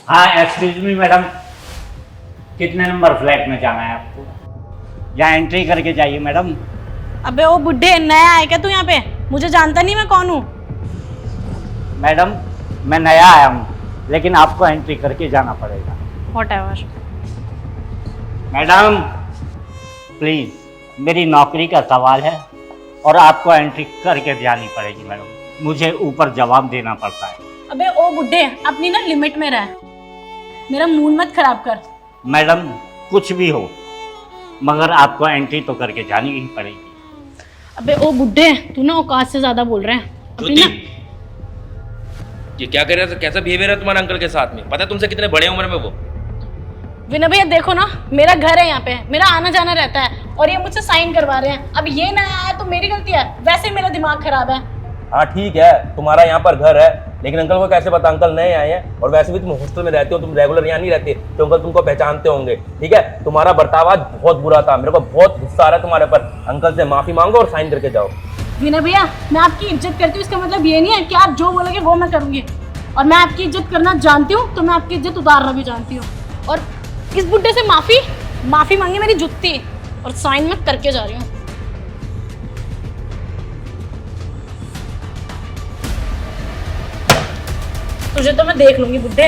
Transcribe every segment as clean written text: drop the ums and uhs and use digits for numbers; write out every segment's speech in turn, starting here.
हाँ excuse me madam, कितने number flat में जाना है आपको? यहाँ एंट्री करके जाइए मैडम। अबे ओ बुड्ढे, नया है क्या तू यहाँ पे? मुझे जानता नहीं मैं कौन हूँ। मैडम मैं नया आया हूँ, लेकिन आपको एंट्री करके जाना पड़ेगा। व्हाटएवर। मैडम प्लीज़, मेरी नौकरी का सवाल है और आपको एंट्री करके जानी पड़ेगी मैडम। मुझे ऊपर जवाब देना पड़ता है। अबे ओ बुड्ढे, अपनी ना लिमिट में रह, मेरा मूड मत खराब कर। मैडम कुछ भी हो, मगर आपको एंट्री तो करके जानी ही पड़ेगी। अबे ओ बुड्ढे, तू ना औकात से ज्यादा बोल रहा है। अपनी ना ये क्या कर रहे थे? कैसा बिहेवियर है तुम्हारे अंकल के साथ में? पता है तुमसे कितने बड़े उम्र में वो? विनय भैया देखो ना, मेरा घर है यहाँ पे, मेरा आना जाना रहता है और ये मुझसे साइन करवा रहे हैं। अब ये नया आया तो मेरी गलती है? वैसे ही मेरा दिमाग खराब है। हाँ ठीक है, तुम्हारा यहाँ पर घर है, लेकिन अंकल को कैसे पता? अंकल नए आए हैं और वैसे भी तुम हॉस्टल में रहते हो, तुम रेगुलर यहाँ नहीं रहते, तो अंकल तुमको पहचानते होंगे। ठीक है, तुम्हारा बर्ताव आज बहुत बुरा था, मेरे को बहुत गुस्सा आ रहा है तुम्हारे पर। अंकल से माफी मांगो और साइन करके जाओ। विनय भैया, मैं आपकी इज्जत करती हूँ, इसका मतलब ये नहीं है कि आप जो बोलोगे वो मैं करूँगी। और मैं आपकी इज्जत करना जानती हूँ, तो मैं आपकी इज्जत उतारना भी जानती हूँ। और इस बुड्ढे से माफी मांगी मेरी जुत्ती, और साइन मैं करके जा रही हूँ। तुझे तो मैं देख लूंगी बुड्ढे,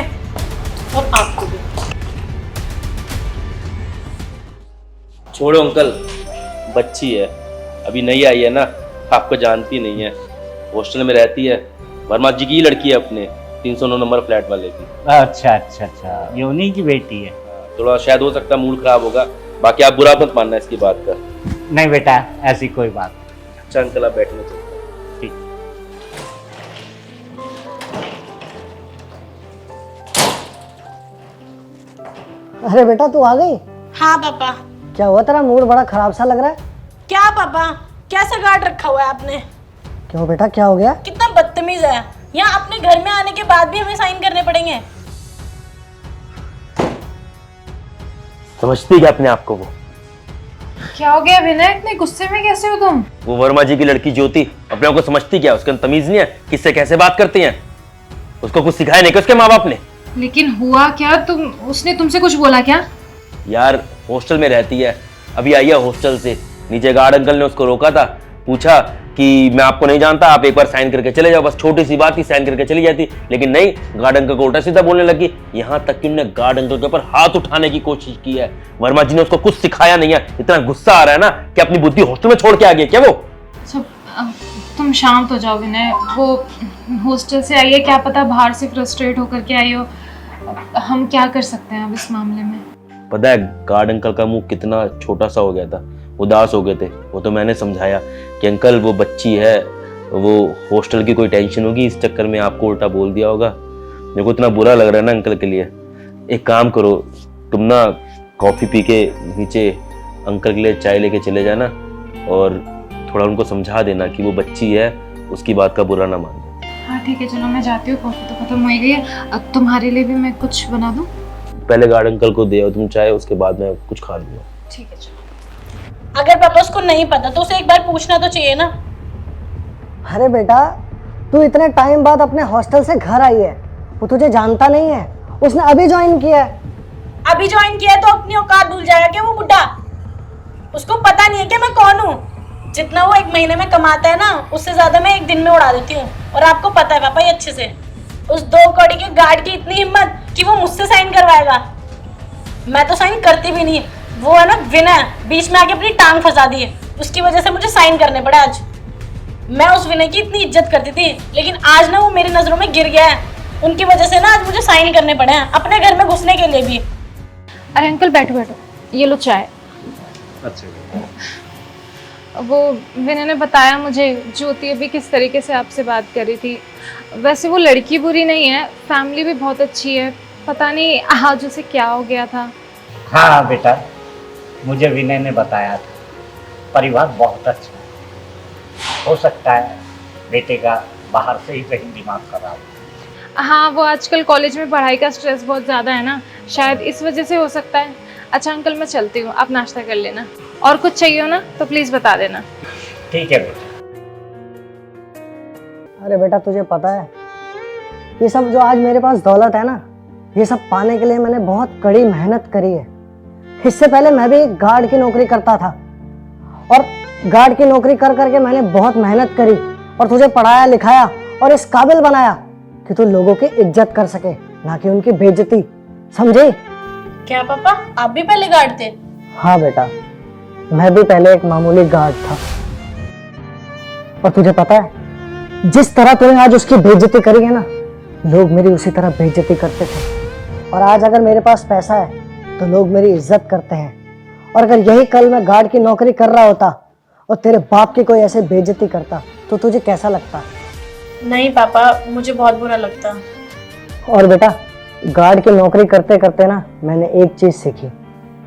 और आपको भी। छोड़ो अंकल, बच्ची है, अभी नई आई है ना, आपको जानती नहीं है, हॉस्टल में रहती है। वर्मा जी की लड़की है, अपने 309 नंबर फ्लैट वाले की। अच्छा, ये उन्हीं की बेटी है। थोड़ा शायद हो सकता है मूड खराब होगा, बाकी आप बुरा मत मानना इसकी बात का। नहीं बेटा, ऐसी कोई बात नहीं। अच्छा अंकल, आप बैठने चलते हैं। ठीक। अरे बेटा तू आ गई? हाँ पापा। क्या हुआ, तेरा मूड बड़ा खराब सा लग रहा है। क्या पापा, कैसा गार्ड रखा हुआ है आपने? क्यों बेटा, क्या हो गया? कितना बदतमीज है। यहाँ अपने घर में आने के बाद भी हमें साइन करने पड़ेंगे। समझती क्या अपने आप को? वो क्या हो गया विनय, इतने गुस्से में कैसे हो तुम? वो वर्मा जी की लड़की ज्योति अपने आप को समझती क्या? उसके अंदर तमीज नहीं है, किससे कैसे बात करती हैं? उसको कुछ सिखाया नहीं क्या उसके माँ बाप ने? लेकिन हुआ क्या? उसने तुमसे कुछ बोला क्या? यार हॉस्टल में रहती है, अभी आई है हॉस्टल से, नीचे गार्ड अंकल ने उसको रोका था, पूछा कि मैं आपको नहीं जानता, आप एक बार साइन करके चले जाओ। बस छोटी सी बात थी, साइन करके चली जाती, लेकिन नहीं, गार्ड अंकल को उल्टा सीधा बोलने लगी। यहाँ तक कि उन्होंने गार्ड अंकल के ऊपर हाथ उठाने की कोशिश की है। वर्मा जी ने उसको कुछ सिखाया नहीं है। इतना गुस्सा आ रहा है ना कि अपनी बुद्धि हॉस्टल में छोड़ के आ गई क्या वो? सब तुम शांत हो जाओ विनय, वो हॉस्टल से आई है, क्या पता बाहर से फ्रस्ट्रेट होकर के आई हो। हम क्या कर सकते हैं अब इस मामले में? पता है गार्ड अंकल का मुंह कितना छोटा सा हो गया था, उदास हो गए थे वो। तो मैंने समझाया कि अंकल वो बच्ची है, वो हॉस्टल की कोई टेंशन होगी, इस चक्कर में आपको उल्टा बोल दिया होगा। मेरे को इतना बुरा लग रहा है ना अंकल के लिए। एक काम करो, तुम ना कॉफ़ी पी के नीचे अंकल के लिए चाय लेके चले जाना और थोड़ा उनको समझा देना कि वो बच्ची है, उसकी बात का बुरा ना मानो। हाँ ठीक है, चलो मैं जाती हूँ, कॉफी तो खत्म हो ही गई है। अब तुम्हारे लिए भी मैं कुछ बना दूँ? पहले गार्ड अंकल को दे तुम चाय, उसके बाद मैं कुछ खा लूँगा। ठीक है चलो। अगर पापा उसको नहीं पता तो उसे एक बार पूछना तो चाहिए ना। अरे बेटा, तू इतने टाइम बाद अपने हॉस्टल से घर आई है, वो तुझे जानता नहीं है, उसने अभी ज्वाइन किया है। अभी ज्वाइन किया है तो अपनी औकात भूल जाएगा क्या वो बुड्ढा? उसको पता नहीं है कि मैं कौन हूँ। जितना वो एक महीने में कमाता है ना, उससे ज्यादा मैं एक दिन में उड़ा देती हूँ। और आपको पता है पापा ये अच्छे से, उस 2 कौड़ी के गार्ड की इतनी हिम्मत कि वो मुझसे साइन करवाएगा। मैं तो साइन करती भी नहीं। वो है ना विनय, बीच में आके अपनी टांग फंसा दी है, उसकी वजह से मुझे साइन करने पड़े आज। मैं उस विनय की इतनी इज्जत करती थी, लेकिन आज ना वो मेरी नजरों में गिर गया है। उनकी वजह से ना आज मुझे साइन करने पड़े हैं अपने घर में घुसने के लिए भी। अरे अंकल बैठो बैठो, ये लो चाय। अच्छा। वो विनय ने बताया मुझे ज्योति अभी किस तरीके से आपसे बात कर रही थी। वैसे वो लड़की बुरी नहीं है, फैमिली भी बहुत अच्छी है, पता नहीं आज उसे क्या हो गया था। हाँ बेटा, मुझे विनय ने बताया था, परिवार बहुत अच्छा है। हो सकता है बेटे का बाहर से ही कहीं दिमाग खराब। हाँ, वो आजकल कॉलेज में पढ़ाई का स्ट्रेस बहुत ज़्यादा है ना, शायद इस वजह से हो सकता है। अच्छा अंकल मैं चलती हूँ, आप नाश्ता कर लेना, और कुछ चाहिए हो ना तो प्लीज़ बता देना। ठीक है बेटा। अरे बेटा तुझे पता है, ये सब जो आज मेरे पास दौलत है ना, ये सब पाने के लिए मैंने बहुत कड़ी मेहनत करी है। इससे पहले मैं भी गार्ड की नौकरी करता था और गार्ड की नौकरी कर करके मैंने बहुत मेहनत करी और तुझे पढ़ाया लिखाया और इस काबिल बनाया कि तू लोगों की इज्जत कर सके, ना कि उनकी बेइज्जती। समझे? क्या पापा, आप भी पहले गार्ड थे? हाँ बेटा, मैं भी पहले एक मामूली गार्ड था। और तुझे पता है, जिस तरह तूने आज उसकी बेइज्जती करी है ना, लोग मेरी उसी तरह बेइज्जती करते थे। और आज अगर मेरे पास पैसा है तो लोग मेरी इज्जत करते हैं। और अगर यही कल मैं गार्ड की नौकरी कर रहा होता और तेरे बाप की कोई ऐसे बेइज्जती करता तो तुझे कैसा लगता? नहीं पापा, मुझे बहुत बुरा लगता। और बेटा, गार्ड की नौकरी करते करते ना मैंने एक चीज सीखी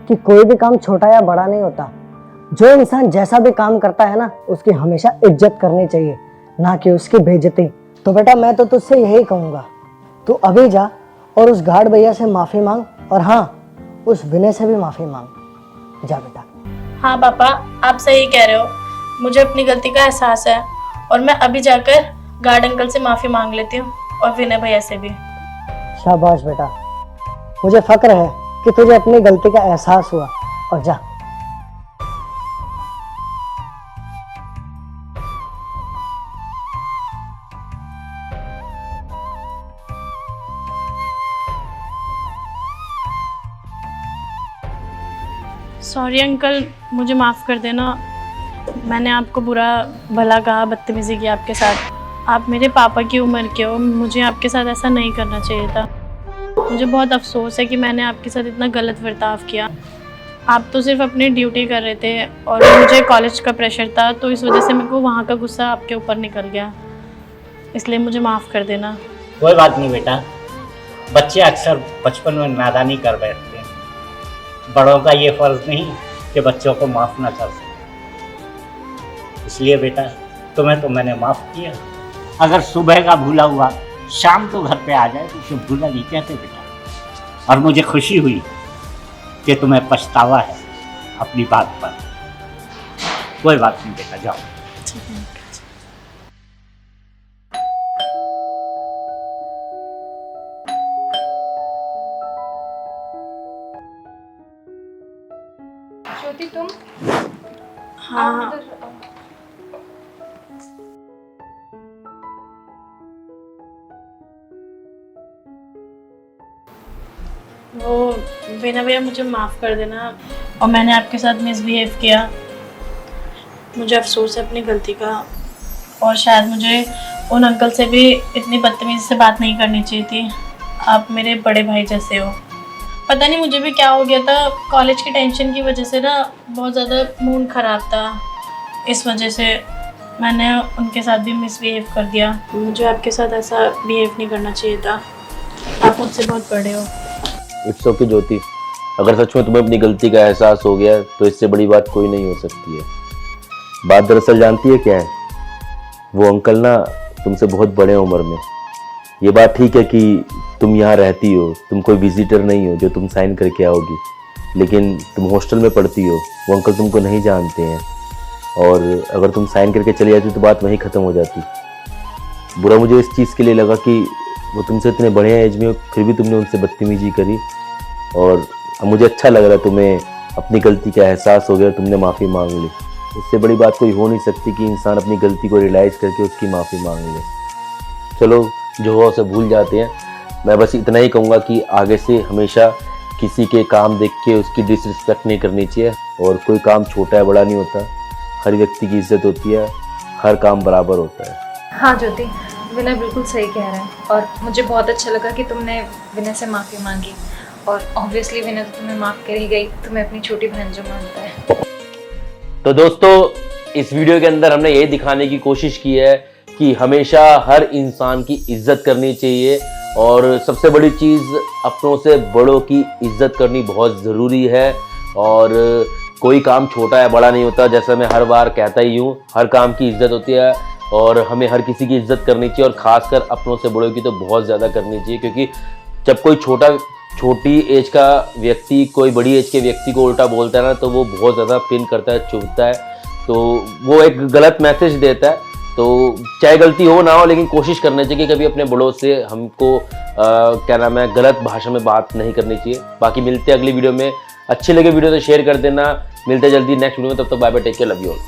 कि कोई भी काम छोटा या बड़ा नहीं होता। जो इंसान जैसा भी काम करता है ना, उसकी हमेशा इज्जत करनी चाहिए, ना कि उसकी बेइज्जती। तो बेटा मैं तो तुझसे यही कहूँगा, तू अभी जा और उस गार्ड भैया से माफ़ी मांग, और हाँ, उस विनय से भी माफ़ी मांग। जा बेटा। हाँ पापा, आप सही कह रहे हो, मुझे अपनी गलती का एहसास है और मैं अभी जाकर गार्ड अंकल से माफ़ी मांग लेती हूँ और विनय भैया से भी। शाबाश बेटा, मुझे फक्र है कि तुझे अपनी गलती का एहसास हुआ। और जा। सॉरी अंकल, मुझे माफ़ कर देना। मैंने आपको बुरा भला कहा, बदतमीज़ी की आपके साथ। आप मेरे पापा की उम्र के हो, मुझे आपके साथ ऐसा नहीं करना चाहिए था। मुझे बहुत अफसोस है कि मैंने आपके साथ इतना गलत बर्ताव किया। आप तो सिर्फ अपनी ड्यूटी कर रहे थे और मुझे कॉलेज का प्रेशर था, तो इस वजह से मेरे को वहाँ का गुस्सा आपके ऊपर निकल गया। इसलिए मुझे माफ़ कर देना। कोई बात नहीं बेटा, बच्चे अक्सर बचपन में नादानी कर बैठते हैं। बड़ों का ये फर्ज नहीं कि बच्चों को माफ़ ना कर सके। इसलिए बेटा, तुम्हें तो मैंने माफ़ किया। अगर सुबह का भूला हुआ शाम को घर पे आ जाए तो उसे भूला नहीं कहते बेटा। और मुझे खुशी हुई कि तुम्हें पछतावा है अपनी बात पर। कोई बात नहीं बेटा, जाओ। ज्योति तुम? हाँ, वो विनय भैया, मुझे माफ़ कर देना। और मैंने आपके साथ मिसबिहेव किया, मुझे अफसोस है अपनी गलती का। और शायद मुझे उन अंकल से भी इतनी बदतमीज़ी से बात नहीं करनी चाहिए थी। आप मेरे बड़े भाई जैसे हो। पता नहीं मुझे भी क्या हो गया था, कॉलेज की टेंशन की वजह से ना बहुत ज़्यादा मूड ख़राब था। इस वजह से मैंने उनके साथ भी मिसबिहेव कर दिया। मुझे आपके साथ ऐसा बिहेव नहीं करना चाहिए था। आप मुझसे बहुत बड़े हो। इट्स ओके ज्योति, अगर सच में तुम्हें अपनी गलती का एहसास हो गया तो इससे बड़ी बात कोई नहीं हो सकती है। बात दरअसल जानती है क्या है, वो अंकल ना तुमसे बहुत बड़े उम्र में। ये बात ठीक है कि तुम यहाँ रहती हो, तुम कोई विजिटर नहीं हो जो तुम साइन करके आओगी, लेकिन तुम हॉस्टल में पढ़ती हो, वो अंकल तुमको नहीं जानते हैं। और अगर तुम साइन करके चली जाती तो बात वहीं ख़त्म हो जाती। बुरा मुझे इस चीज़ के लिए लगा कि वो तुमसे इतने बड़े एज में हो, फिर भी तुमने उनसे बदतमीजी करी। और मुझे अच्छा लग रहा है तुम्हें अपनी गलती का एहसास हो गया, तुमने माफ़ी मांग ली। इससे बड़ी बात कोई हो नहीं सकती कि इंसान अपनी गलती को रियलाइज़ करके उसकी माफ़ी मांग ले। चलो, जो हुआ उसे भूल जाते हैं। मैं बस इतना ही कहूँगा कि आगे से हमेशा किसी के काम देख के उसकी डिसरिस्पेक्ट नहीं करनी चाहिए। और कोई काम छोटा है बड़ा नहीं होता, हर व्यक्ति की इज्जत होती है, हर काम बराबर होता है। हाँ ज्योति, विनय बिल्कुल सही कह रहा है और मुझे बहुत अच्छा लगा कि तुमने विनय से माफ़ी मांगी। और ऑब्वियसली विनय तो तुम्हें माफ़ कर ही गई, तुम्हें अपनी छोटी बहन जो मानता है। तो दोस्तों, इस वीडियो के अंदर हमने ये दिखाने की कोशिश की है कि हमेशा हर इंसान की इज्जत करनी चाहिए और सबसे बड़ी चीज़ अपनों से बड़ों की इज्जत करनी बहुत ज़रूरी है। और कोई काम छोटा है बड़ा नहीं होता, जैसा मैं हर बार कहता ही हूँ, हर काम की इज्जत होती है और हमें हर किसी की इज्जत करनी चाहिए और ख़ासकर अपनों से बड़ों की तो बहुत ज़्यादा करनी चाहिए। क्योंकि जब कोई छोटी एज का व्यक्ति कोई बड़ी एज के व्यक्ति को उल्टा बोलता है ना, तो वो बहुत ज़्यादा पिन करता है, चुभता है, तो वो एक गलत मैसेज देता है। तो चाहे गलती हो ना हो, लेकिन कोशिश करनी चाहिए कि कभी अपने बड़ों से हमको क्या नाम है, गलत भाषा में बात नहीं करनी चाहिए। बाकी मिलते हैं अगली वीडियो में। अच्छी लगे वीडियो तो शेयर कर देना। मिलते जल्दी नेक्स्ट वीडियो में, तब तक bye bye, take care, love you all.